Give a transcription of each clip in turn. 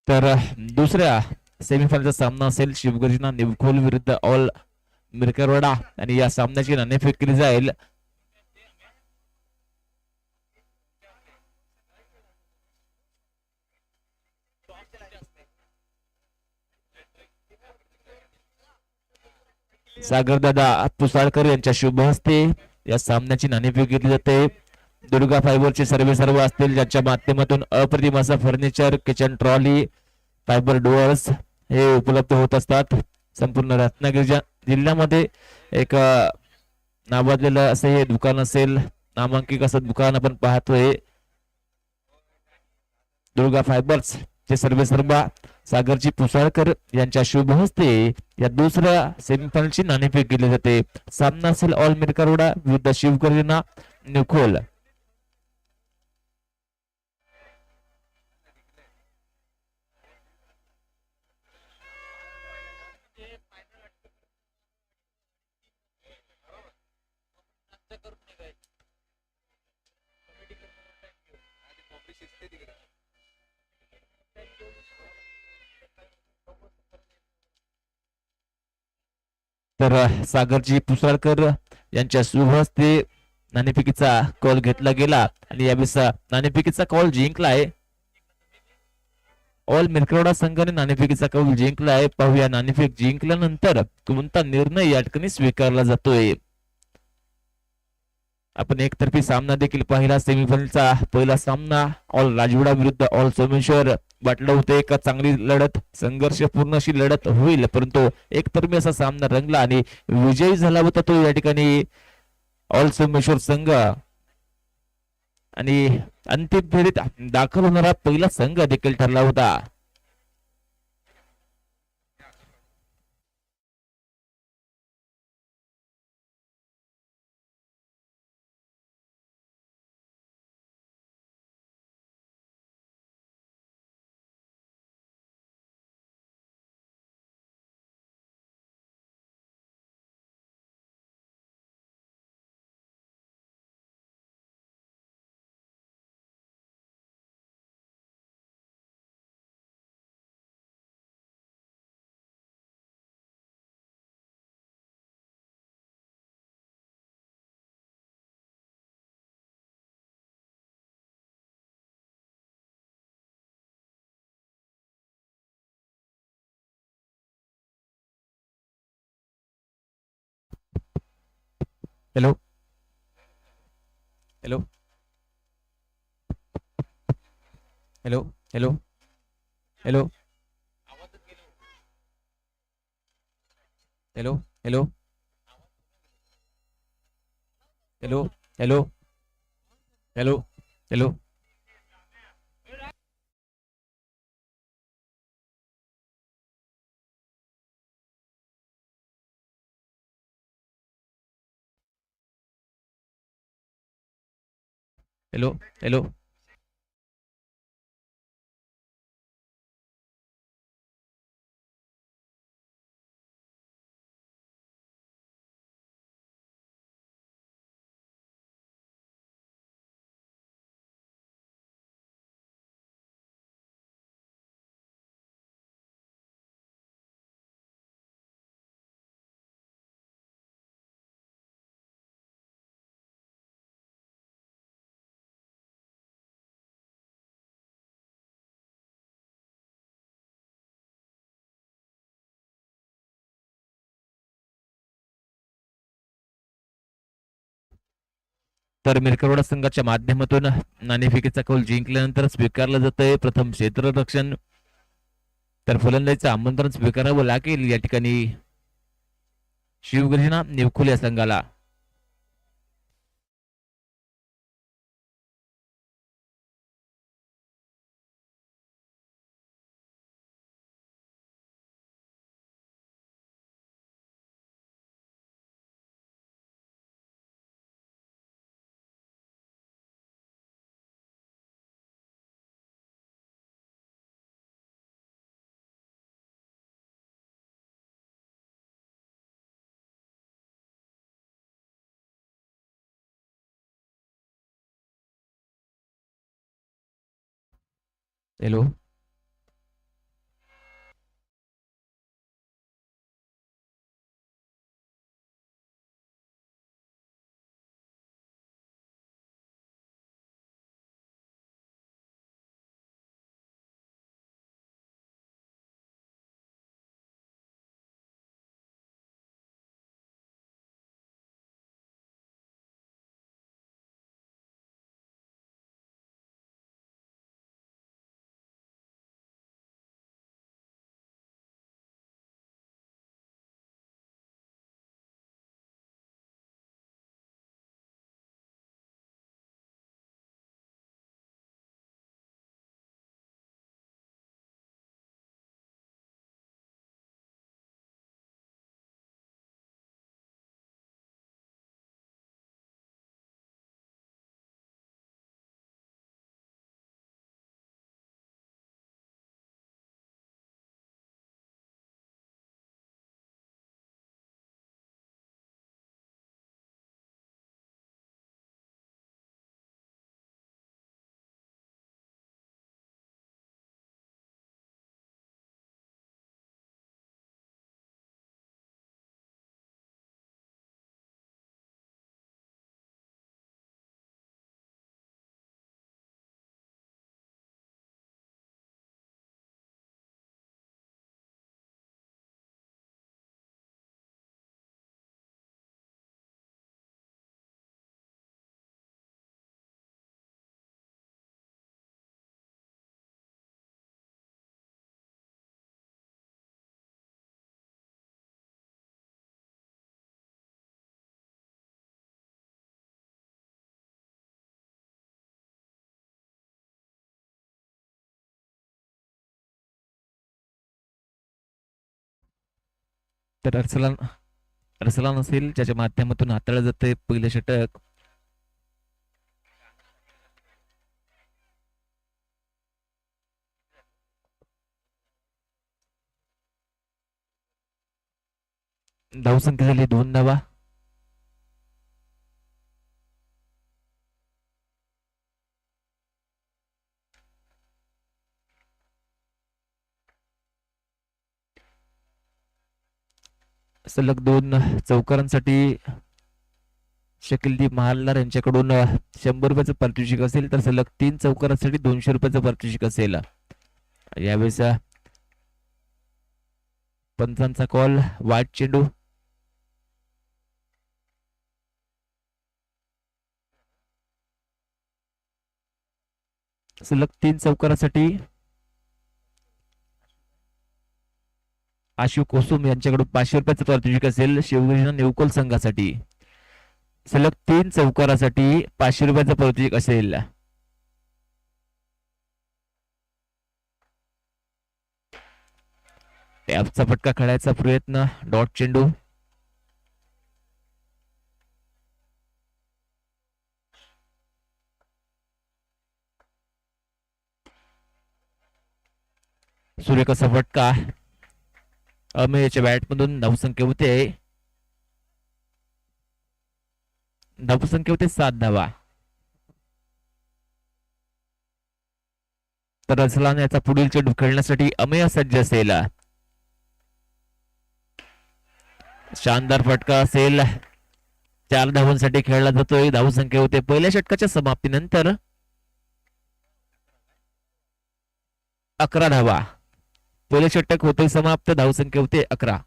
तर दुसऱ्या सेमीफायनलचा सामना असेल शिवगर्जना निवखोल विरुद्ध ऑल मिरकरवाडा आणि या सामन्याची नाणेफेक केली जाईल. सागरदादा पुसाळकर यांच्या शुभ हस्ते या सामन्याची नाणेफेक घेतली जाते. दुर्गा फायबरचे सर्व असतील ज्यांच्या माध्यमातून अप्रतिम असं furniture, kitchen trolley, fibre doors हे उपलब्ध होत असतात. संपूर्ण रत्नागिरी जिल्ह्यामध्ये एक नावाजलेलं असं हे दुकान असेल, नामांकित असं दुकान आपण पाहतोय. दुर्गा फायबर्स चे सर्व सागरजी पुसाळकर यांच्या शुभ हस्ते या दुसऱ्या सेमीफायनलची नाणेफेक केली जाते. सामना असेल ऑल मिरकरवाडा विरुद्ध शिवगर्जना निवखोल. तर सागरजी पुसाळकर यांच्या शुभ हस्ते नाणेफेकीचा कॉल घेतला गेला आणि यावेळेस नाणेफेकीचा कॉल जिंकलाय. ऑल मिरकरवाडा संघाने नाणेफेकीचा कौल जिंकलाय. पाहूया नाणेफेक जिंकल्यानंतर कोणता निर्णय या ठिकाणी स्वीकारला जातोय. आपण एकतर्फी सामना देखील पाहिला. सेमीफायनलचा पहिला सामना ऑल राजवाडा विरुद्ध ऑल सोमेश्वर वाटलं होतं एक चांगली लढत, संघर्षपूर्ण अशी लढत होईल, परंतु एकतर्फी असा सामना रंगला आणि विजयी झाला होता तो या ठिकाणी ऑल सोमेश्वर संघ. आणि अंतिम फेरीत दाखल होणारा पहिला संघ देखील ठरला होता. Hello hello hello hello hello hello hello hello hello hello hello hello hello तर मिरकरवाडा संघाच्या माध्यमातून नाणेफेकीचा कौल जिंकल्यानंतर स्वीकारलं जातंय प्रथम क्षेत्ररक्षण. तर फलंदाजीचं आमंत्रण स्वीकारावं लागेल या ठिकाणी शिवगर्जना निवखोल या संघाला. हॅलो तर अर्सलान असेल ज्याच्या माध्यमातून हाताळलं जाते पहिले षटक. धावसंख्या झाली 2 धावा. सलग 2 चौकारांसाठी शकीलदीप महालदार यांच्याकडून 100 रुपयाचं पारितोषिक असेल, तर सलग 3 चौकारांसाठी 200 रुपयाचं पारितोषिक असेल. यावेळेस पंचांचा कॉल वाईट चेंडू. सलग 3 चौकारासाठी आशु कोसुम यांच्याकडून 500 रुपयाचं पारितोषिक असेल शिवगंज नेवकोल संघासाठी. सलग 3 चौकारासाठी 500 रुपयाचं पारितोषिक असेल. टॅपचा फटका खेळायचा प्रयत्न, डॉट चेंडू. सूर्यक असा फटका अमेयच्या बॅटमधून. धावसंख्या होते 7 धावा. तर अर्सलान याचा पुढील चेंडू खेळण्यासाठी अमेय सज्ज असेल. शानदार फटका असेल. 4 धावांसाठी खेळला जातोय. धावसंख्या होते पहिल्या षटकाच्या समाप्तीनंतर 11 धावा. पहिले षटक होते समाप्त. धावसंख्या होते 11.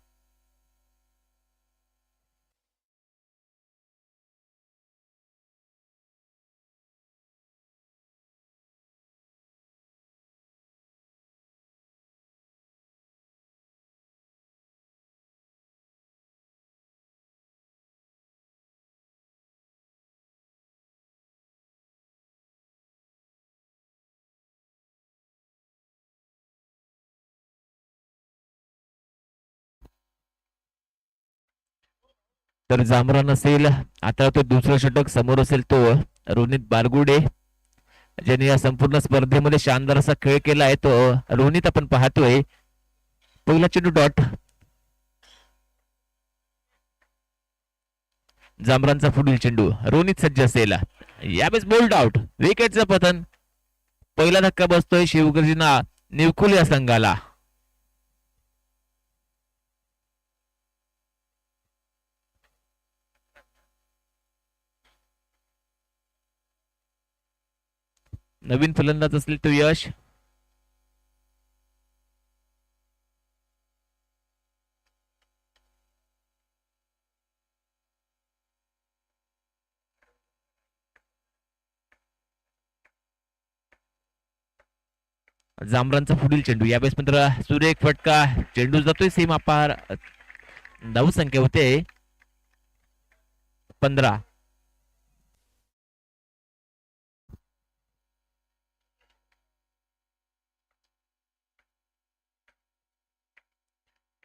तर जामरान असेल. आता तो दुसरं षटक समोर असेल तो रोनित बारगुडे, ज्याने या संपूर्ण स्पर्धेमध्ये शानदार असा खेळ केला आहे. तो रोनित आपण पाहतोय. पहिला चेंडू डॉट. जामरानचा पुढील चेंडू. रोनित सज्ज असेल. यावेळेस बोल्ड आउट. विकेटचं पतन. पहिला धक्का बसतोय शिवगर्जना निवकुल या संघाला. नवीन फलंदाज असेल तो यश. जामरानचा पुढील चेंडू. यावेळेस मात्र सुरेख फटका. चेंडू जातोय सीमा पार. धावसंख्या होते 15.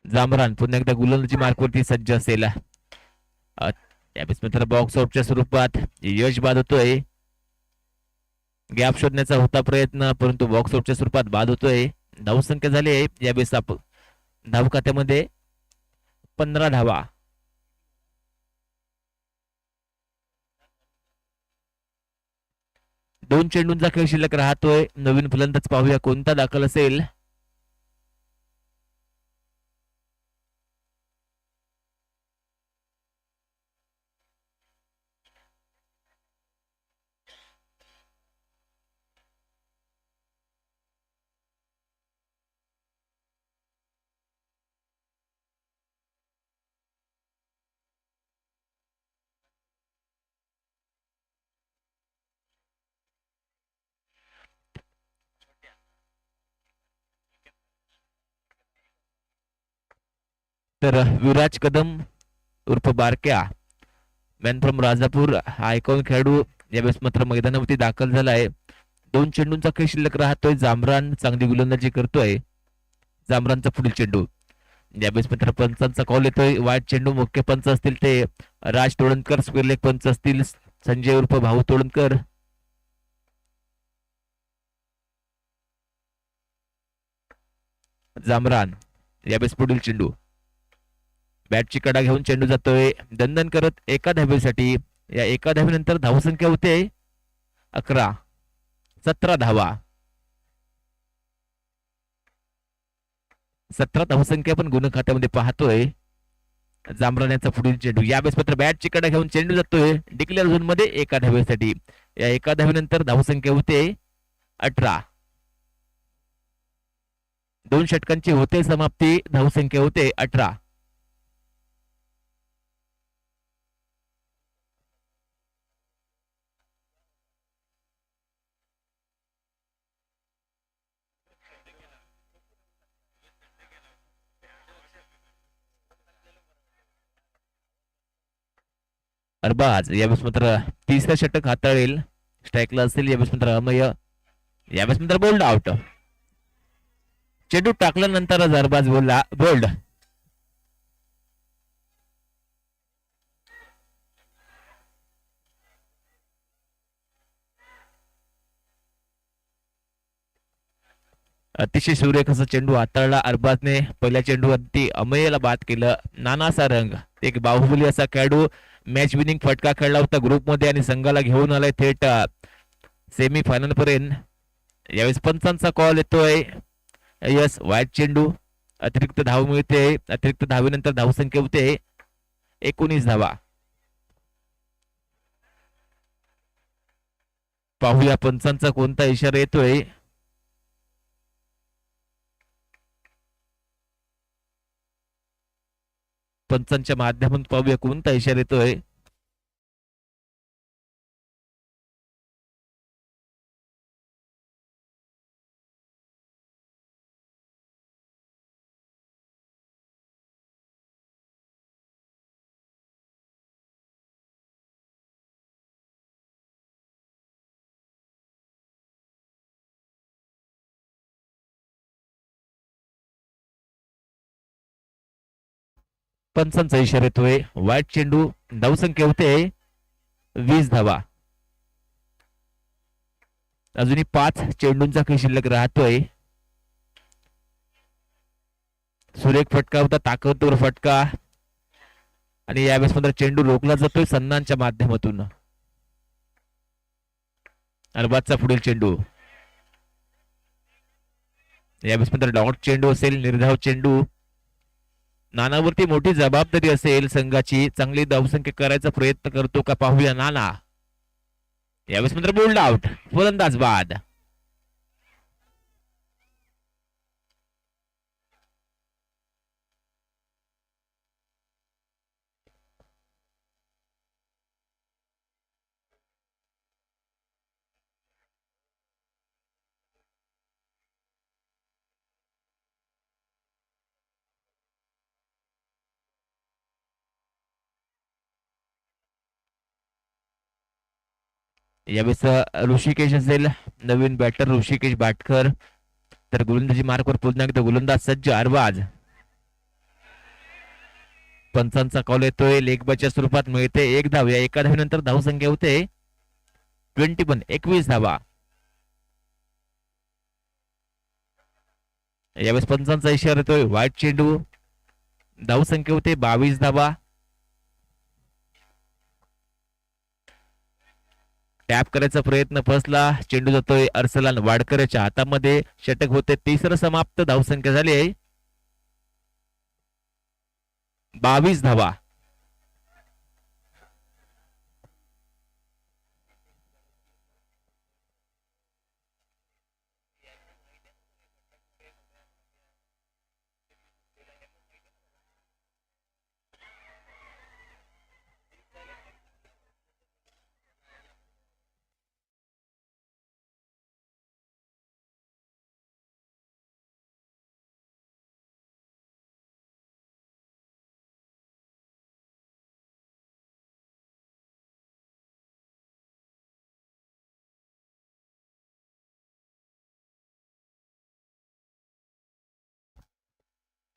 जामरान पुन्हा एकदा गोलंदाजी मार्कवरती सज्ज असेल. यावेळेस मात्र बॉक्स आउटच्या स्वरूपात यश बाद होतोय. गॅप शोधण्याचा होता प्रयत्न, परंतु बॉक्स आउटच्या स्वरूपात बाद होतोय. धावसंख्या झाली आहे यावेळेस धाव खात्यामध्ये 15 धावा. दोन चेंडूंचा खेळ शिल्लक राहतोय. नवीन फलंदाज पाहूया कोणता दाखल असेल. तर विराज कदम उर्फ बारक्या, मॅन फ्रॉम राजापूर हा एकूण खेळाडू यावेळेस मात्र मैदानावरती दाखल झालाय. 2 चेंडूंचा खेळ शिल्लक राहतोय. जामरान चांगली गोलंदाजी करतोय. जामरानचा पुढील चेंडू. यावेळेस मित्र पंचांचा कॉल येतोय. वाईट चेंडू. मुख्य पंच असतील ते राज तोडणकर, स्क्वेअर पंच असतील संजय उर्फ भाऊ तोडणकर. जामरान यावेळेस पुढील चेंडू. बॅटची कडा घेऊन चेंडू जातोय दणदण करत एका धावेसाठी. या एका धावेनंतर धावसंख्या होते 11. 17 धावा. 17 धावसंख्या पण गुण खात्यामध्ये पाहतोय. जांभराण्याचा पुढील चेंडू. यावेळेस मात्र बॅटची कडा घेऊन चेंडू जातोय डिक्लेअर झोन मध्ये एका धावेसाठी. या एका धावेनंतर धावसंख्या होते 18. 2 षटकांची होते समाप्ती. धावसंख्या होते 18. अरबाज यावेळेस मात्र तिसरं षटक हाताळेल. स्ट्राईकला असेल यावेळेस मात्र अमय. यावेळेस मात्र बोल्ड आउट. चेंडू टाकल्यानंतर अरबाज बोलला बोल्ड. अतिशय सुरेख असा चेंडू हाताळला अरबाजने. पहिल्या चेंडूवरती अमयला बाद केलं. नानासा रंग एक बाहुबली असा खेळाडू मॅच विनिंग फटका खेळला होता ग्रुपमध्ये आणि संघाला घेऊन आलाय थेट सेमी फायनल पर्यंत. यावेळेस पंचांचा कॉल येतोय. यस वाईट चेंडू. अतिरिक्त धाव मिळते. अतिरिक्त धावेनंतर धावसंख्या होते 19 धावा. पाहूया पंचांचा कोणता इशारा येतोय. पंचांच्या माध्यमातून पाहूया कोणता इशारा येतोय. पंचांचा इशारा येतोय. वाईट चेंडू. धावसंख्या होते 20 धावा. अजूनही 5 चेंडूंचा खेळ शिल्लक राहतोय. सुरेख फटका होता. ताकदवर फटका. आणि यावेळेस मात्र चेंडू रोखला जातोय सन्नांच्या माध्यमातून. अरबाजचा पुढील चेंडू. यावेळेस मात्र डॉट चेंडू असेल. निर्धाव चेंडू. नानावरती मोठी जबाबदारी असेल संघाची. चांगली धावसंख्या करायचा प्रयत्न करतो का पाहूया नाना. यावेळेस मात्र बोल्ड आउट. फलंदाज बाद. यावेळेस ऋषिकेश असेल नवीन बॅटर ऋषिकेश बाटकर. तर गोलंदाजी मार्कवर पुन्हा एकदा गोलंदाज सज्ज अरबाज. पंचांचा कॉल येतोय. लेगबाच्या स्वरूपात मिळते 1 धाव. या एका धावेनंतर धावसंख्या होते 21 धावा. यावेळेस पंचांचा इशारा येतोय. वाईट चेंडू. धावसंख्या होते 22 धावा. टॅप करायचा प्रयत्न फसला. चेंडू जातोय अर्सलान वाडकरच्या हातामध्ये. षटक होते तिसरं समाप्त. धावसंख्या झाली आहे 22 धावा.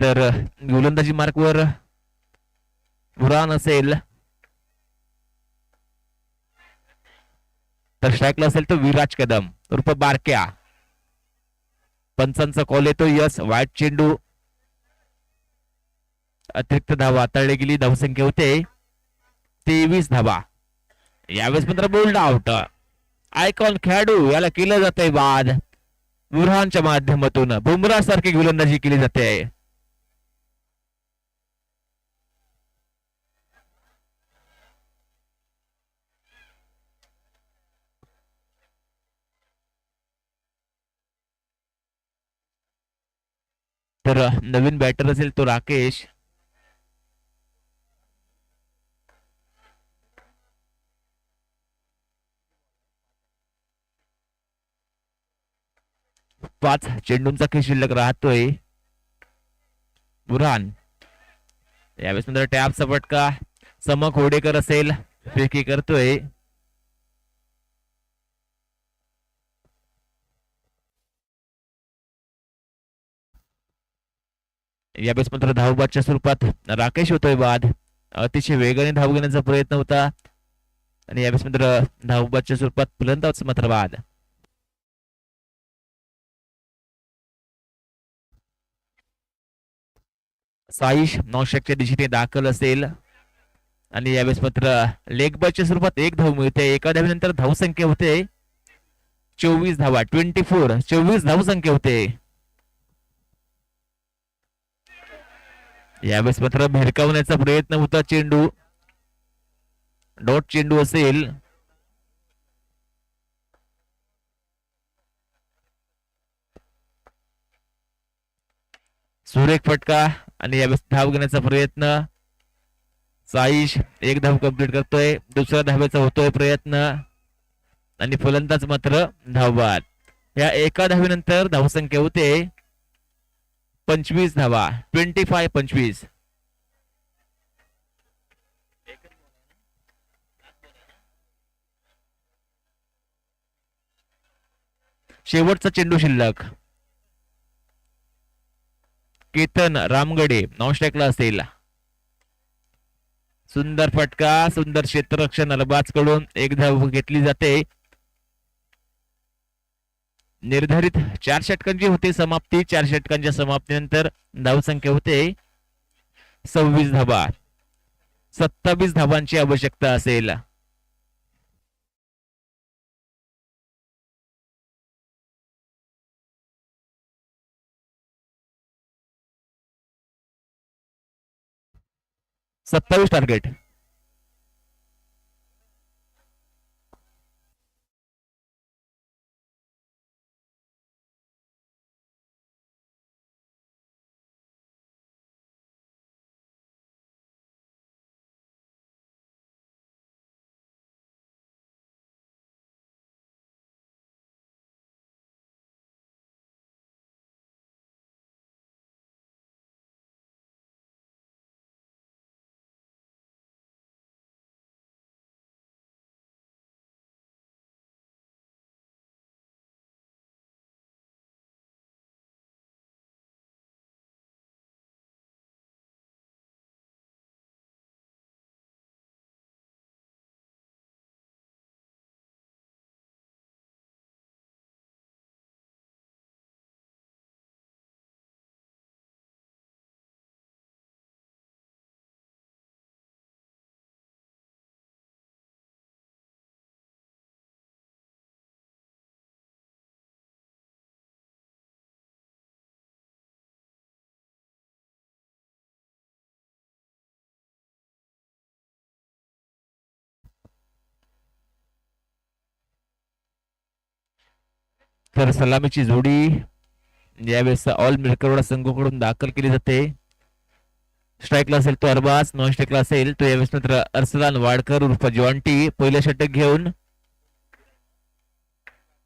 तर गोलंदाजी मार्कवर बुरान असेल, तर स्ट्राईकला असेल तो विराज कदम उर्फ बारक्या. पंचांचा कॉल येतो. यस, वाईट चेंडू. अतिरिक्त धावा तळली गेली. धावसंख्या होते 23 धावा. यावेळेस मात्र बोल्ड आउट. आयकॉन खेळाडू याला केलं जातंय बाद. बुरहानच्या माध्यमातून बुमराह सारखी गोलंदाजी केली जाते. तर नवीन बॅटर असेल तो राकेश. पाच चेंडूंचा खेळ शिल्लक राहतोय. बुरहान यावेळेस नंतर टॅपचा फटका. समक होडेकर असेल, फेकी करतोय. यावेळेस मात्र धावबादच्या स्वरूपात राकेश होतोय बाद. अतिशय वेगाने धाव घेण्याचा प्रयत्न होता आणि यावेळेस मात्र धावबादच्या स्वरूपात फलंदाज मात्र बाद. साईश नौशेकच्या दिशेने दाखल असेल आणि यावेळेस मात्र लेग बॉलच्या स्वरूपात एक धाव मिळते. एका धावेनंतर धावसंख्या होते 24 धावा. 24 धावसंख्या होते. यावेळेस मात्र भिरकावण्याचा प्रयत्न होता. चेंडू डॉट चेंडू असेल. सुरेख फटका आणि यावेळेस धाव घेण्याचा प्रयत्न. साईश एक धाव कंप्लीट करतोय. दुसऱ्या धावेचा होतोय प्रयत्न आणि फलंदाज मात्र धावबाद. या एका धावेनंतर धावसंख्या होते 25 धावा. 25. शेवटचा चेंडू शिल्लक. केतन रामगडे नॉनस्ट्राईकला असेल. सुंदर फटका. सुंदर क्षेत्ररक्षण अलबाज कडून एक धाव घेतली जाते. निर्धारित 4 षटकांची होते समाप्ती. 4 षटकांच्या समाप्तीनंतर धावसंख्या होते 26 धावा. 27 धावांची आवश्यकता असेल. सत्तावीस टार्गेट. तर सलामीची जोडी यावेळेस ऑल मिरकरवाडा संघाकडून दाखल केली जाते. स्ट्राईकला असेल तो अरबाज. नॉन स्ट्राईकला असेल तो यावेळेस मात्र अर्सलान वाडकर उर्फ जॉन्टी. पहिलं षटक घेऊन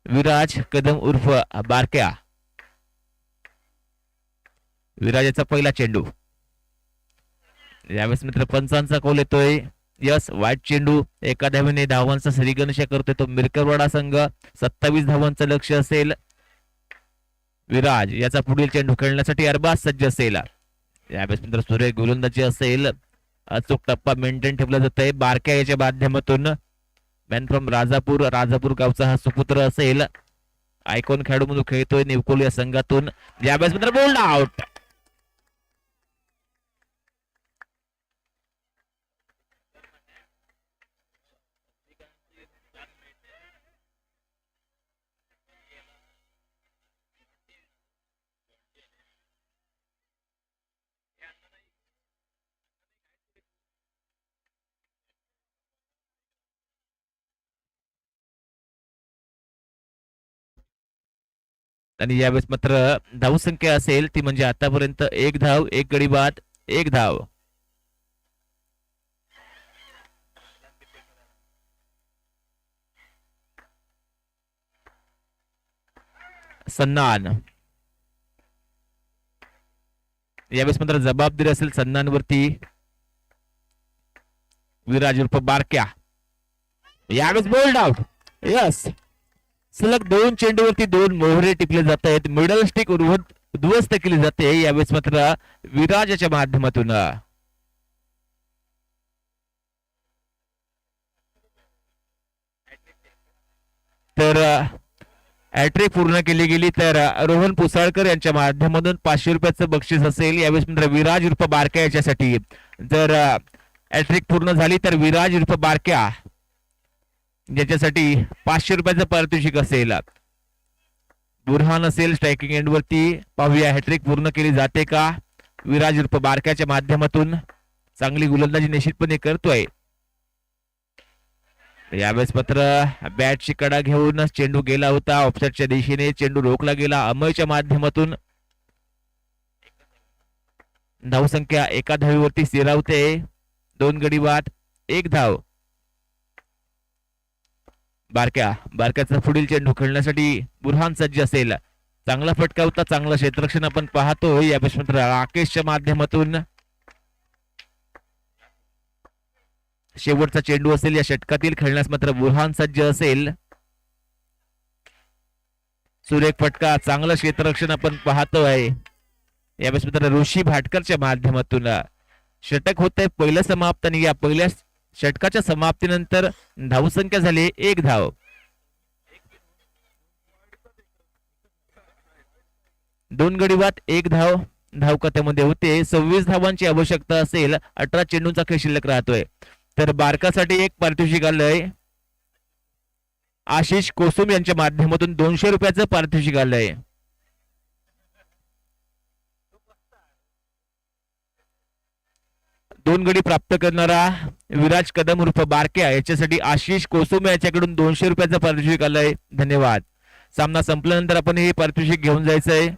विराज कदम उर्फ बारक्या. विराजाचा पहिला चेंडू. यावेळेस मित्र पंचांचा कॉल येतोय. यस, वाईट चेंडू. एका धावेने धावांचा श्रीगणेशा करतोय तो मिरकरवाडा संघ. 27 धावांचं लक्ष असेल. विराज याचा पुढील चेंडू खेळण्यासाठी अरबाज सज्ज असेल. यावेळेस मित्र सुरेख गोलंदाजी असेल, अचूक टप्पा मेंटेन ठेवला जात आहे बारक्या याच्या माध्यमातून. मॅन फ्रॉम राजापूर, राजापूर गावचा हा सुपुत्र असेल, आयकॉन खेळाडू म्हणून खेळतोय निवकोल या संघातून. यावेळेस मित्र बोल्ड आउट. आणि यावेळेस मात्र धावसंख्या असेल ती म्हणजे आतापर्यंत 1 धाव 1 गडी बाद 1 धाव. सन्नान यावेळेस मात्र जबाबदारी असेल सन्नानवरती. विराज उर्फ बारक्या यावेळेस बोल्ड आउट. यस, सलग 2 चेंडूवरती 2 मोहरे टिपले जात आहेत. मिडल स्टिक उद्ध्वस्त केली जाते यावेळेस मात्र विराजाच्या माध्यमातून. तर हॅट्रिक पूर्ण केली गेली तर रोहन पुसाळकर यांच्या माध्यमातून 500 रुपयाचं बक्षीस असेल यावेळेस मित्र विराज उर्फ बारक्या याच्यासाठी. जर हॅट्रिक पूर्ण झाली तर विराज उर्फ बारक्या ज्याच्यासाठी 500 रुपयाचं पारितोषिक असेल. बुरहान असेल स्ट्रायकिंग एंड वरती. पाहूया हॅट्रिक पूर्ण केली जाते का विराज उर्फ बारक्याच्या माध्यमातून. चांगली गोलंदाजी निश्चितपणे करतोय. यावेळेस मात्र बॅटची कडा घेऊन चेंडू गेला होता ऑफसाईडच्या दिशेने. चेंडू रोखला गेला अमयच्या माध्यमातून. धावसंख्या 1 धावीवरती स्थिरावते. 2 गडी बाद 1 धाव. बारक्याचा पुढील चेंडू खेळण्यासाठी बुरहान सज्ज असेल. चांगला फटका होता, चांगलं क्षेत्ररक्षण आपण पाहतो यावेळेस मात्र राकेशच्या माध्यमातून. शेवटचा चेंडू असेल या षटकातील, खेळण्यास मात्र बुरहान सज्ज असेल. सुरेख फटका, चांगलं क्षेत्ररक्षण आपण पाहतोय यावेळेस मात्र ऋषी भाटकरच्या माध्यमातून. षटक होतंय पहिलं समाप्त आणि या पहिल्या षटकाच्या समाप्तीनंतर धावसंख्या झाली 1 धाव. दोन गडी बाद 1 धाव धाव खात्यामध्ये होते. 26 धावांची आवश्यकता असेल. 18 चेंडूंचा खेळ शिल्लक राहतोय. तर बारकासाठी एक पारितोषिक आलंय. आशिष कोसुम यांच्या माध्यमातून 200 रुपयाचं पारितोषिक आलंय. दोन गडी प्राप्त करणारा विराज कदम उर्फ बारक्या याच्यासाठी आशिष कोसुम याच्याकडून 200 रुपयाचं पारितोषिक आलंय. धन्यवाद. सामना संपल्यानंतर आपण हे पारितोषिक घेऊन जायचंय.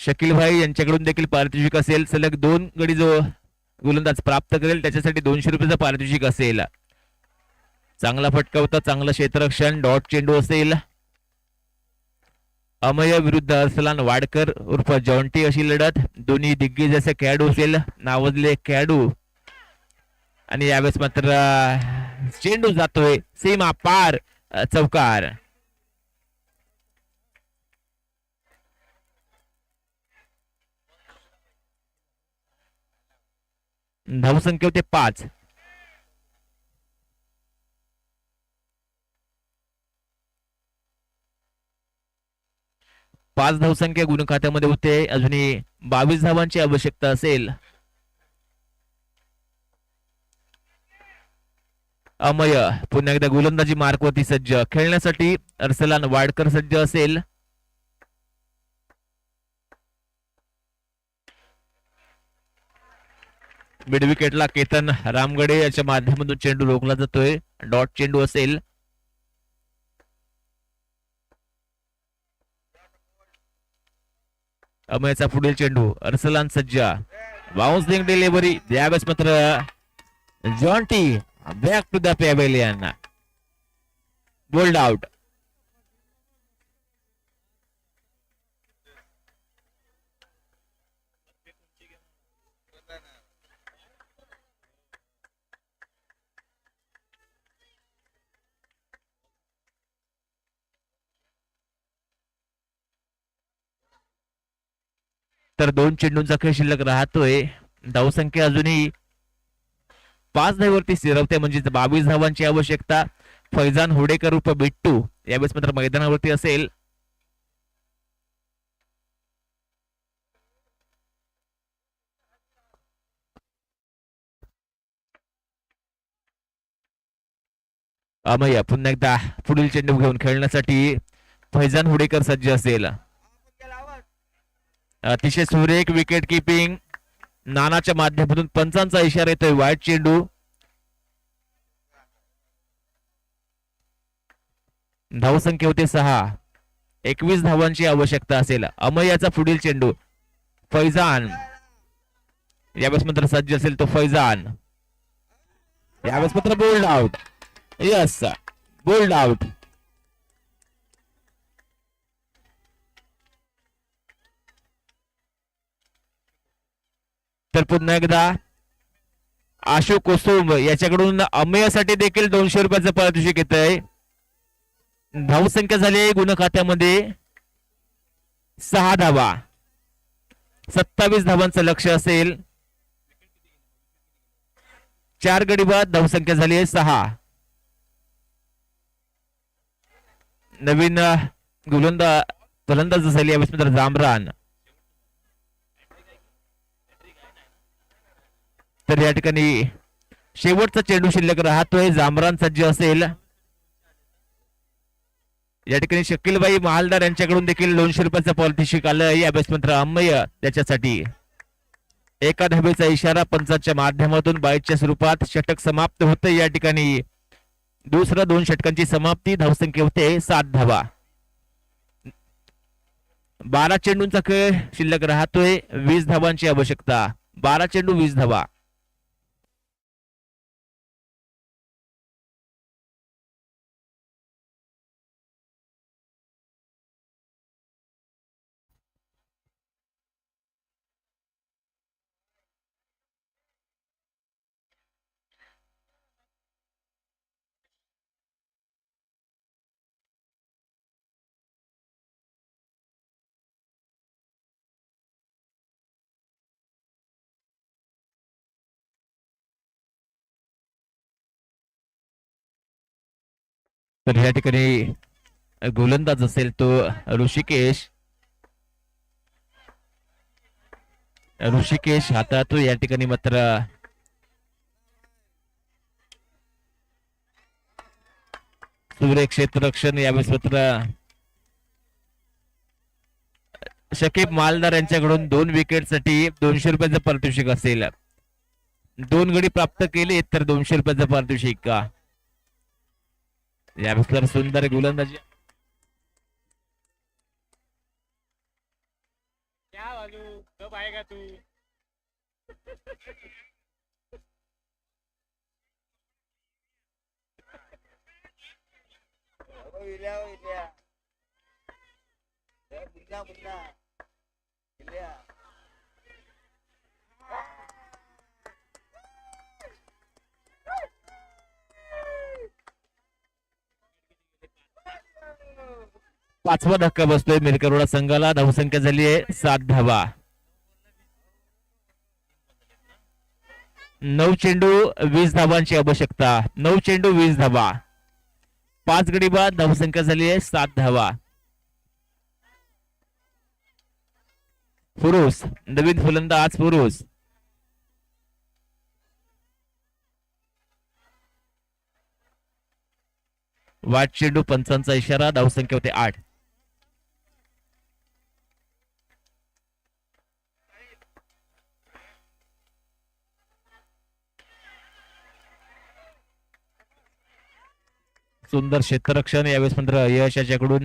शकील भाई यांच्याकडून देखील पारितोषिक असेल. सलग 2 गडी जो गोलंदाज प्राप्त करेल त्याच्यासाठी 200 रुपयाचं पारितोषिक असेल. चांगला फटका होता, चांगलं क्षेत्ररक्षण. डॉट चेंडू असेल. अमय विरुद्ध अर्सलान वाडकर उर्फ जॉन्टी अशी लढत. दोन्ही दिग्गज असे खेळाडू असेल, नावजले खेळाडू. आणि यावेळेस मात्र चेंडू जातोय सीमा पार, चौकार. धावसंख्या होते 5. धावसंख्या गुण खात्यामध्ये होते. अजूनही 22 धावांची आवश्यकता असेल. अमय पुन्हा एकदा गोलंदाजी मार्कवरती सज्ज. खेळण्यासाठी अर्सलान वाडकर सज्ज असेल. मिड विकेटला केतन रामगडे याच्या माध्यमातून चेंडू रोखला जातोय. डॉट चेंडू असेल. अमयचा पुढील चेंडू अर्सलान सज्जा. Bouncing delivery. यावेळेस मात्र Jonty back to the pavilion. Bowled out. तर 2 चेंडूंचा खेळ शिल्लक राहतोय. धावसंख्या अजूनही 5 धावेवरती स्थिरवते, म्हणजे 22 धावांची आवश्यकता. फैजान हुडेकर उर्फ बिट्टू यावेळेस मात्र मैदानावरती असेल. अमय पुन्हा एकदा पुढील चेंडू घेऊन खेळण्यासाठी फैजान हुडेकर सज्ज असेल. अतिशय सुरेख विकेट किपिंग नानाच्या माध्यमातून पंचांचा इशारा येतोय. वाईट चेंडू. धावसंख्या होते 6. 21 धावांची आवश्यकता असेल. अमयाचा पुढील चेंडू. फैजान यावेळेस मात्र सज्ज असेल तो फैजान. यावेळेस मात्र bold out. Yes, bold out. तर पुन्हा एकदा अशोक कोसुंब याच्याकडून अमेयासाठी देखील 200 रुपयाचं पारितोषिक येत आहे. धावसंख्या झाली आहे गुण खात्यामध्ये 6 धावा. 27 धावांचं लक्ष असेल. 4 गडी बाद. धावसंख्या झाली आहे 6. नवीन फलंदाज झाली यावेळेस मित्र जामरान. तर या ठिकाणी शेवटचा चेंडू शिल्लक राहतोय. जामरान सज्ज असेल. या ठिकाणी शकीलबाई महालदार यांच्याकडून देखील 200 रुपयाचं पारितोषिक आलं. यावेळेस मात्र अमय त्याच्यासाठी एका धावेचा इशारा पंचांच्या माध्यमातून बाईटच्या स्वरूपात षटक समाप्त होते. या ठिकाणी दुसरा 2 षटकांची समाप्ती. धावसंख्या होते 7 धावा. 12 चेंडूंचा खेळ शिल्लक राहतोय. 20 धावांची आवश्यकता. 12 चेंडू 20 धावा. तर या ठिकाणी गोलंदाज असेल तो ऋषिकेश. आता तो या ठिकाणी मात्र सूर्य क्षेत्ररक्षण यावेळेस मात्र शकीब मालदार यांच्याकडून 2 विकेटसाठी 200 रुपयाचं पारितोषिक असेल. 2 गडी प्राप्त केले तर 200 रुपयाचं पारितोषिक का. यावेळेस सुंदर गोलंदाजी. क्या बालू कब आएगा तू. पाचवा धक्का बसतोय मिरकरोडा संघाला. धावसंख्या झाली आहे 7 धावा. 9 चेंडू 20 धावांची आवश्यकता. 9 चेंडू 20 धावा. 5 गडी बाद. धावसंख्या झाली आहे 7 धावा. पुरुष नवीन फलंदाज पुरुष. वाट चेंडू पंचांचा इशारा. धावसंख्या होते 8. सुंदर क्षेत्ररक्षण यावेळेस मात्र यश याच्याकडून.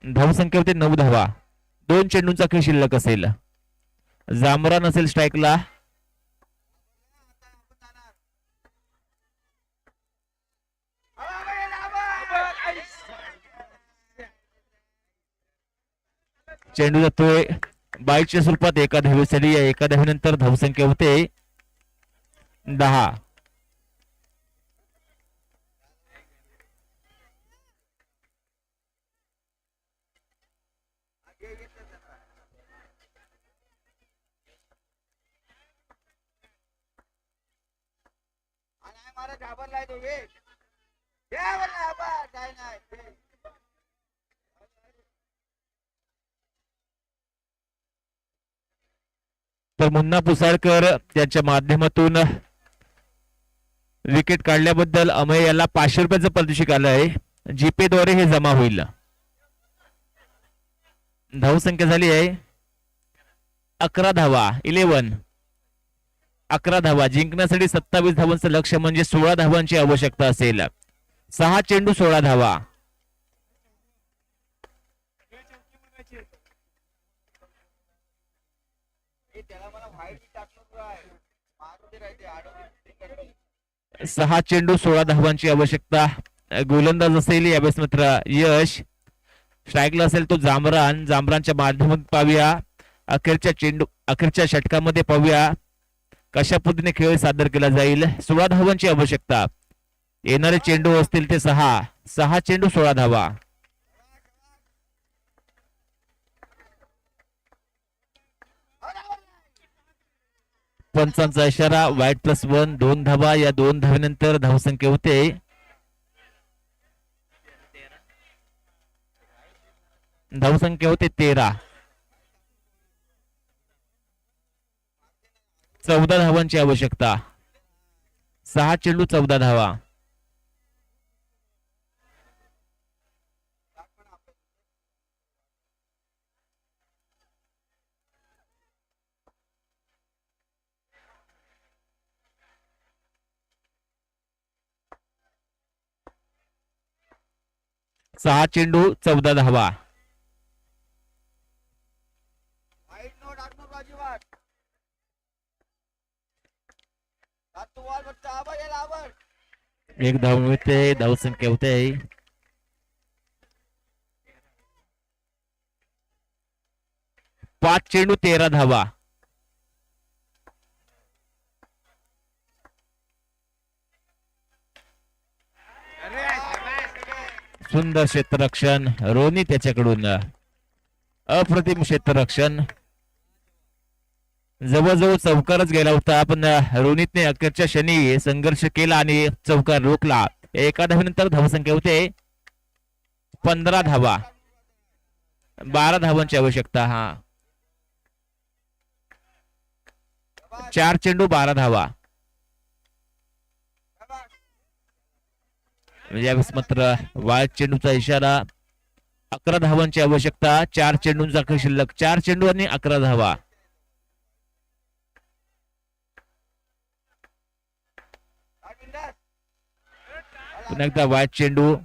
धावसंख्या होते 9 धावा. 2 चेंडूंचा खेळ शिल्लक असेल. जामरान असेल स्ट्राईकला. चेंडू जातोय बाईटच्या स्वरूपात एका धावेसाठी. या एका धावेनंतर धावसंख्या होते 10. तर मुन्ना पुसाळकर यांच्या माध्यमातून विकेट काढल्याबद्दल अमय याला 500 रुपयाचं पारितोषिक आलं आहे. जीपे द्वारे हे जमा होईल. धावसंख्या झाली आहे 11 धावा. 11 धावा जिंकण्यासाठी 27 धावांचं लक्ष्य म्हणजे 16 धावांची आवश्यकता असेल. 6 चेंडू 16 धावा. सहा चेंडू 16 धावांची आवश्यकता. गोलंदाज असेल यावेळेस मित्र यश. स्ट्राईकला असेल तो जामरानच्या माध्यमातून पाहूया. अखेरच्या षटकामध्ये पाहूया कशा पद्धतीने खेळ सादर केला जाईल. 16 धावांची आवश्यकता. येणारे चेंडू असतील ते 6 चेंडू 16 धावा. पंचांचा इशारा. वाईट +1 2 धावा. या 2 धावेनंतर धावसंख्या होते 13. 14 धावांची आवश्यकता. 6 चेंडू 14 धावा. सहा चेंडू 14 धावा. एक धाव मिळते. धावसंख्या होते 5 चेंडू 13 धावा. सुंदर क्षेत्ररक्षण रोनी त्याच्याकडून. अप्रतिम क्षेत्ररक्षण. जवळजवळ चौकारच गेला होता पण रोनितने अखेरच्या क्षणी संघर्ष केला आणि चौकार रोखला. एका धावेनंतर धावसंख्या होते 15 धावा. 12 धावांची आवश्यकता. 4 चेंडू 12 धावा. यावेळेस मात्र वाईट चेंडूचा इशारा. 11 धावांची आवश्यकता. 4 चेंडूंचा शिल्लक. 4 चेंडू आणि 11 धावा. पुन्हा एकदा वाईट चेंडू.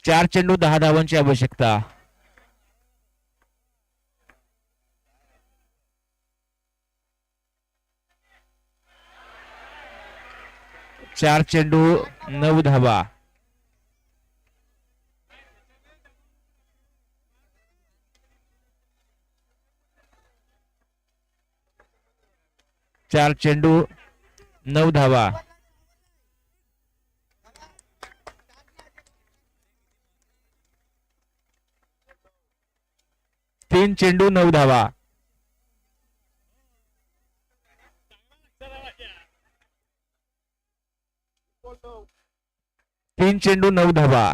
चार चेंडू 10 धावांची आवश्यकता. चार चेंडू 9 धावा. चार चेंडू 9 धावा. तीन चेंडू 9 धावा. तीन चेंडू 9 धावा.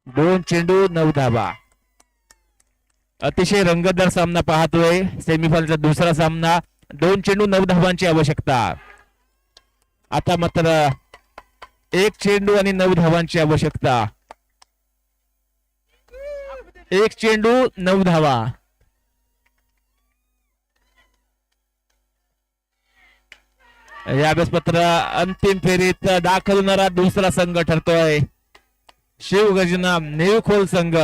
दोन चेंडू 9 धावा. अतिशय रंगतदार सामना पाहतोय. सेमीफायनलचा दुसरा सामना. 2 चेंडू 9 धावांची आवश्यकता. आता मात्र 1 चेंडू आणि 9 धावांची आवश्यकता. 1 चेंडू 9 धावा. यावेळेस मात्र अंतिम फेरीत दाखल होणारा दुसरा संघ ठरतोय शिवगर्जना निळखोल संघ.